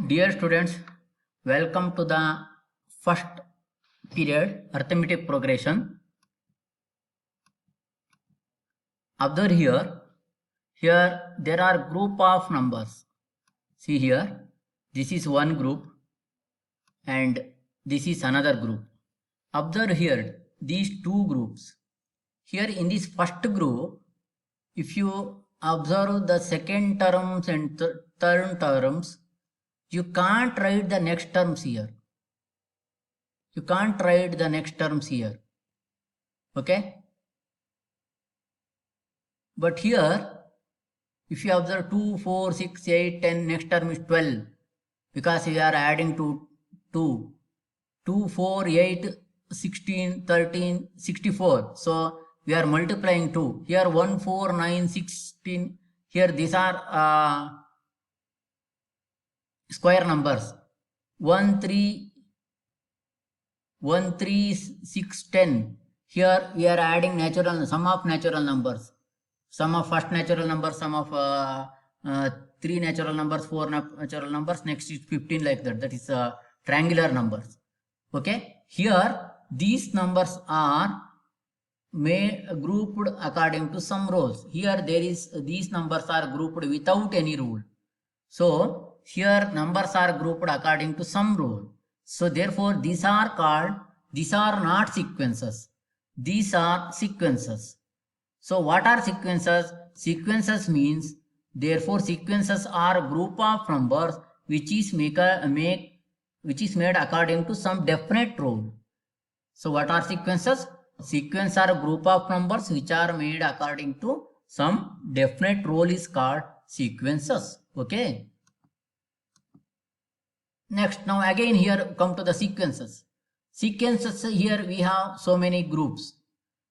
Dear students, welcome to the first period arithmetic progression. Observe here there are group of numbers. See here, this is one group and this is another group. Observe here these two groups. Here in this first group, if you observe the second terms and third terms, you can't write the next terms here. You can't write the next terms here. Okay? But here, if you observe 2, 4, 6, 8, 10, next term is 12. Because we are adding to 2. 2, 4, 8, 16, 13, 64. So, we are multiplying 2. Here 1, 4, 9, 16. Here these are square numbers. 1, 3, 6, 10. Here we are adding sum of natural numbers. Sum of first natural number, sum of 3 natural numbers, 4 natural numbers. Next is 15 like that. That is triangular numbers. Okay. Here these numbers are grouped according to some rules. Here these numbers are grouped without any rule. So here numbers are grouped according to some rule. So therefore these are not sequences. These are sequences. So what are sequences? Sequences means, therefore sequences are a group of numbers which is made according to some definite rule. So what are sequences? Sequence are a group of numbers which are made according to some definite rule is called sequences. Okay. Next, now again here come to the sequences. Sequences, here we have so many groups.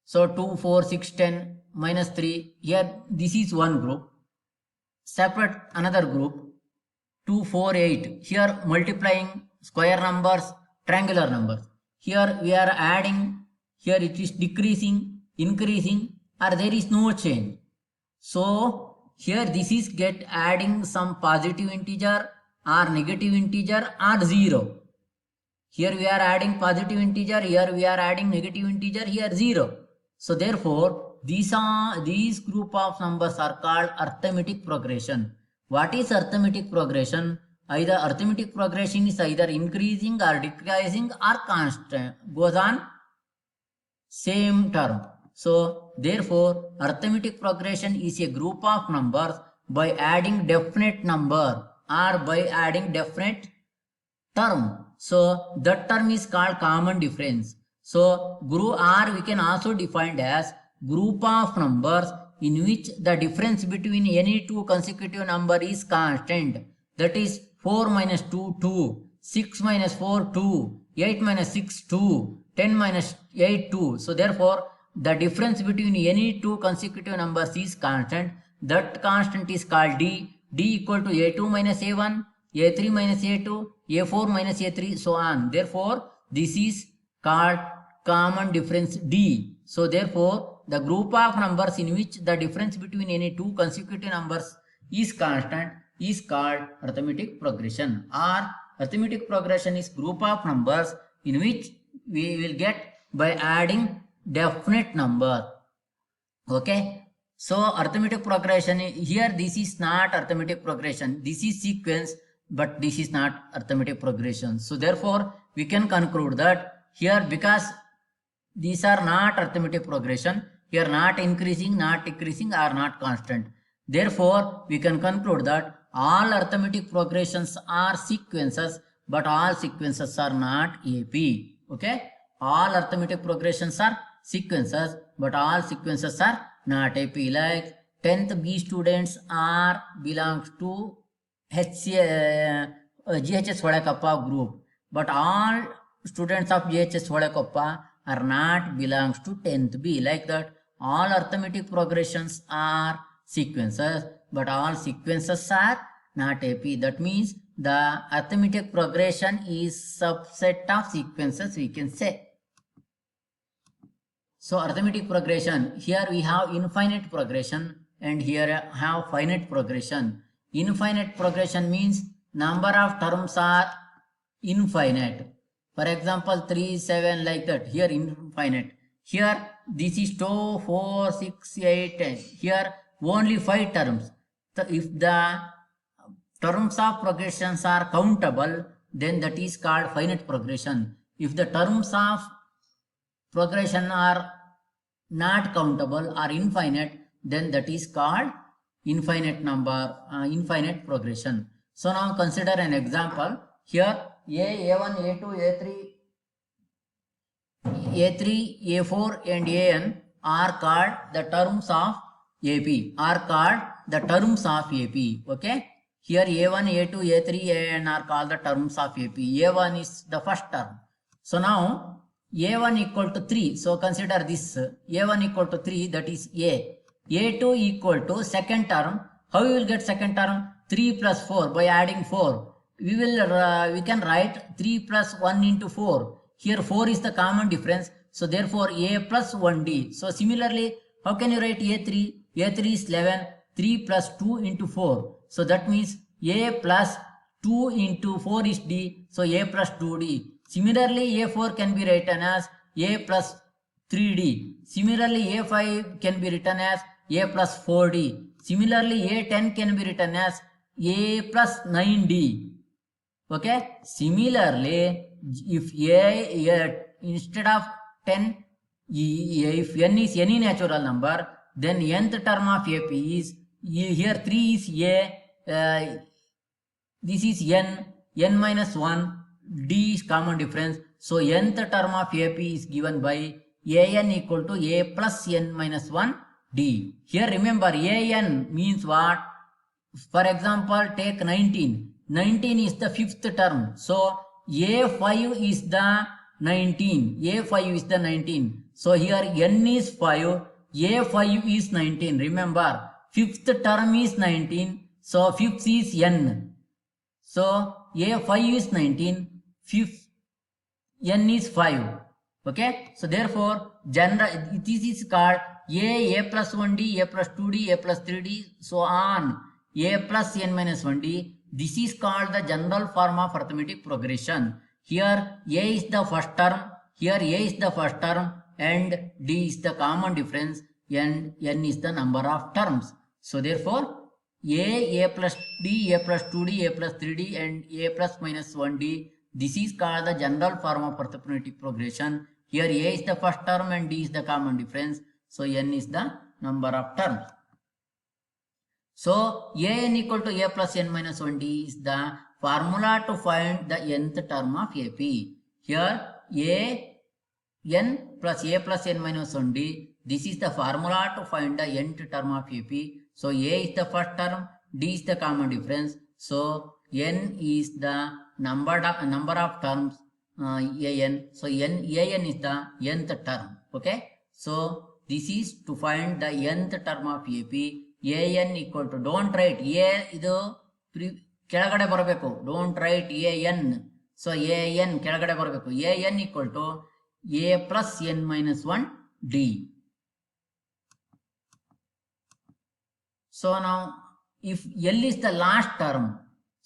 So 2, 4, 6, 10, minus 3. Here this is one group. Separate another group. 2, 4, 8. Here multiplying square numbers, triangular numbers. Here we are adding. Here it is decreasing, increasing, or there is no change. So here this is adding some positive integer or negative integer or 0. Here we are adding positive integer, here we are adding negative integer, here 0. So therefore these group of numbers are called arithmetic progression. What is arithmetic progression? Either arithmetic progression is either increasing or decreasing or constant, goes on same term. So therefore arithmetic progression is a group of numbers by adding definite number or by adding definite term. So that term is called common difference. So group R we can also define as group of numbers in which the difference between any two consecutive number is constant. That is 4 minus 2, 2, 6 minus 4, 2, 8 minus 6, 2, 10 minus 8, 2. So therefore the difference between any two consecutive numbers is constant. That constant is called D. D equal to A2 minus A1, A3 minus A2, A4 minus A3, so on. Therefore this is called common difference D. So therefore the group of numbers in which the difference between any two consecutive numbers is constant is called arithmetic progression. Or arithmetic progression is group of numbers in which we will get by adding definite number. Okay. So arithmetic progression, here this is not arithmetic progression. This is sequence, but this is not arithmetic progression. So therefore we can conclude that here, because these are not arithmetic progression, here not increasing, not decreasing, or not constant. Therefore we can conclude that all arithmetic progressions are sequences, but all sequences are not AP. Okay. All arithmetic progressions are sequences, but all sequences are not AP. Like 10th B students belongs to GHS Vodakappa group, but all students of GHS Vodakappa are not belongs to 10th B. Like that, all arithmetic progressions are sequences, but all sequences are not AP. That means the arithmetic progression is subset of sequences, we can say. So arithmetic progression, here we have infinite progression and here have finite progression. Infinite progression means number of terms are infinite. For example, 3, 7 like that. Here infinite. Here this is 2, 4, 6, 8, 10. Here only 5 terms. So if the terms of progressions are countable, then that is called finite progression. If the terms of progression are not countable or infinite, then that is called infinite progression. So now consider an example. Here A1, A2, A3, A4 and An are called the terms of AP. Okay. Here A1, A2, A3, An are called the terms of AP. A1 is the first term. So now A1 equal to 3. So consider this. A1 equal to 3, that is A. A2 equal to second term. How you will get second term? 3 plus 4 by adding 4. We can write 3 plus 1 into 4. Here 4 is the common difference. So therefore A plus 1D. So similarly, how can you write A3? A3 is 11. 3 plus 2 into 4. So that means A plus 2 into 4 is D. So A plus 2D. Similarly, A4 can be written as A plus 3D. Similarly, A5 can be written as A plus 4D. Similarly, A10 can be written as A plus 9D. Okay. Similarly, if A instead of 10, if n is any natural number, then nth term of AP is, here 3 is A, this is n minus 1, D is common difference. So nth term of AP is given by An equal to A plus n minus 1 D. Here remember, An means what? For example, take 19. 19 is the fifth term. So A5 is the 19. A5 is the 19. So here n is 5. A5 is 19. Remember, fifth term is 19. So fifth is n. So A5 is 19. Fifth n is 5. Okay. So therefore, this is called A plus 1D, A plus 2D, A plus 3D, so on. A plus n minus 1D. This is called the general form of arithmetic progression. Here A is the first term, here A is the first term, and D is the common difference, and n is the number of terms. So therefore, A plus D, A plus 2D, A plus 3D, and A plus minus 1D. This is called the general form of arithmetic progression. Here A is the first term and D is the common difference. So n is the number of terms. So An equal to A plus n minus 1D is the formula to find the nth term of AP. Here An plus A plus n minus 1D. This is the formula to find the nth term of AP. So A is the first term, D is the common difference. So n is the number of terms An. So An is the nth term. Okay. So this is to find the nth term of AP. An equal to, don't write A, idu ಕೆಳಗಡೆ ಬರಬೇಕು, don't write An. So An ಕೆಳಗಡೆ ಬರಬೇಕು. An equal to A plus n minus 1 D. So now if L is the last term,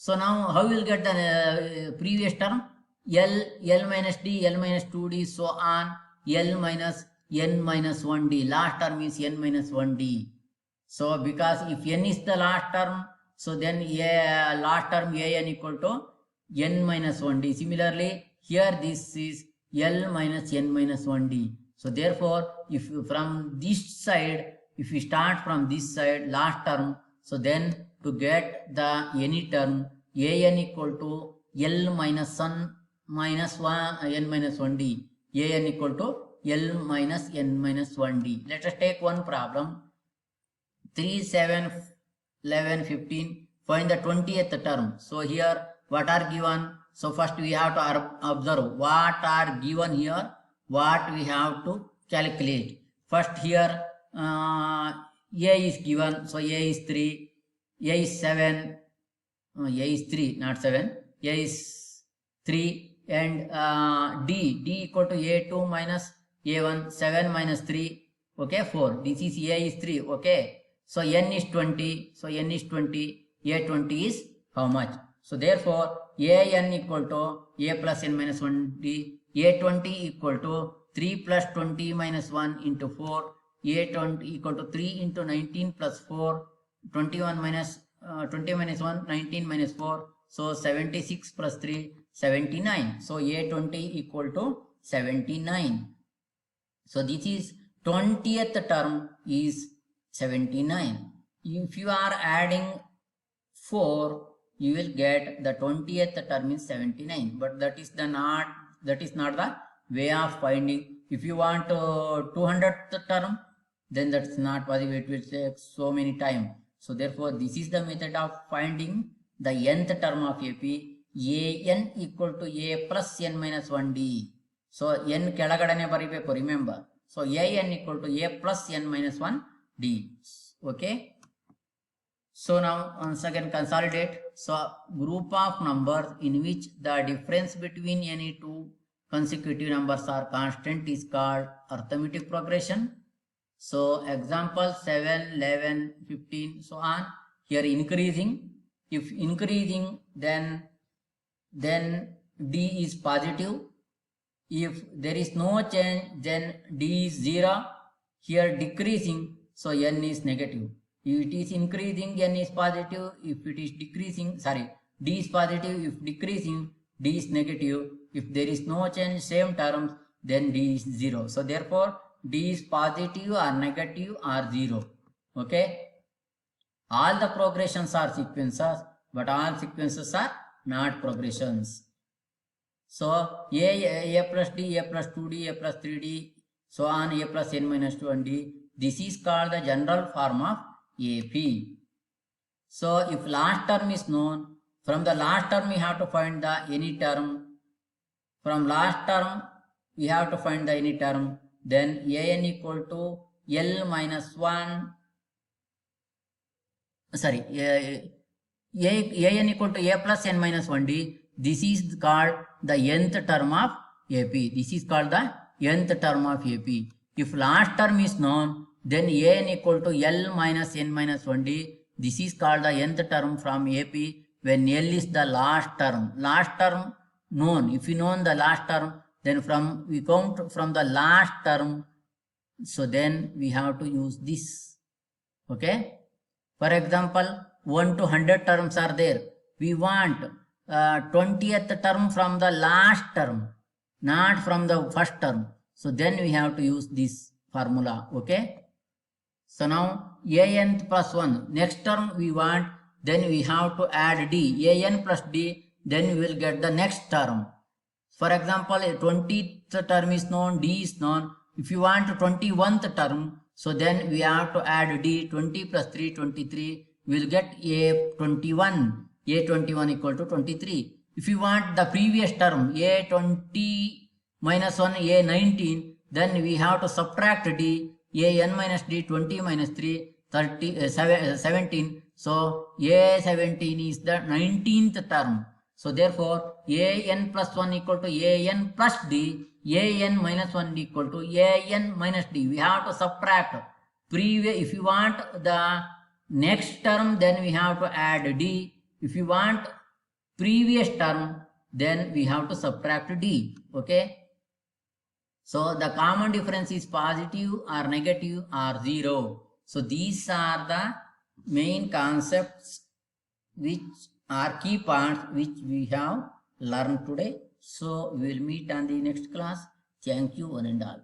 so now how will get the previous term? L minus D, L minus 2D, so on. L minus n minus 1D. Last term is n minus 1D. So because if n is the last term, so then last term An equal to n minus 1D. Similarly, here this is L minus n minus 1D. So therefore, if from this side, if we start from this side, last term, so then to get the any term, An equal to L minus n minus 1 n minus 1D. An equal to L minus n minus 1D. Let us take one problem. 3, 7, 11, 15. Find the 20th term. So here what are given? So first we have to observe what are given here, what we have to calculate. First here A is given. So A is 3, A is 7, A is 3, not 7. A is 3 and D equal to A2 minus A1, 7 minus 3, okay, 4. This is A is 3, okay. So n is 20, so n is 20, A20 is how much? So therefore, an equal to a plus n minus 1d, a20 equal to 3 plus 20 minus 1 into 4, a20 equal to 3 into 19 plus 4, 21 minus 20 minus 1, 19 minus 4, so 76 plus 3, 79. So a20 equal to 79. So this is 20th term is 79. If you are adding 4, you will get the 20th term is 79. But that is not the way of finding. If you want 200th term, then that's not possible. It will take so many time. So therefore, this is the method of finding the nth term of AP. an equal to a plus n minus 1d. So n ಕೆಳಗಡೆನೆ ಬರಿಬೇಕು, remember. So an equal to a plus n minus 1d. Okay. So now once again consolidate. So group of numbers in which the difference between any two consecutive numbers are constant is called arithmetic progression. So example 7, 11, 15, so on. Here increasing. If increasing, then d is positive. If there is no change, then d is 0. Here decreasing, so n is negative. If it is increasing, n is positive. If it is decreasing, d is positive. If decreasing, d is negative. If there is no change, same terms, then d is 0. So therefore, d is positive or negative or 0. Okay. All the progressions are sequences, but all sequences are not progressions. So a plus d, a plus 2d, a plus 3d, so on, a plus n minus 2d. This is called the general form of AP. So if last term is known, from the last term we have to find the any term. From last term we have to find the any term. Then an equal to L minus 1. Sorry, an equal to a plus n minus 1d. This is called the nth term of AP. This is called the nth term of AP. If last term is known, then an equal to L minus n minus 1d. This is called the nth term from AP when L is the last term. Last term known. If you know the last term, then we count from the last term. So then we have to use this. Okay. For example, 1 to 100 terms are there. We want 20th term from the last term, not from the first term. So then we have to use this formula. Okay. So now an plus 1. Next term we want, then we have to add d. An plus d, then we will get the next term. For example, 20th term is known, d is known. If you want 21th term, so then we have to add d. 20 plus 3, 23. We will get a21. a21 equal to 23. If you want the previous term, a20 minus 1, a19, then we have to subtract d. an minus d, 20 minus 3, 17. So a17 is the 19th term. So therefore, an plus 1 equal to an plus d, an minus 1 equal to an minus d. We have to subtract previous. If you want the next term, then we have to add d. If you want previous term, then we have to subtract d. Okay. So the common difference is positive or negative or 0. So these are the main concepts which are key parts which we have learned today. So we will meet on the next class. Thank you one and all.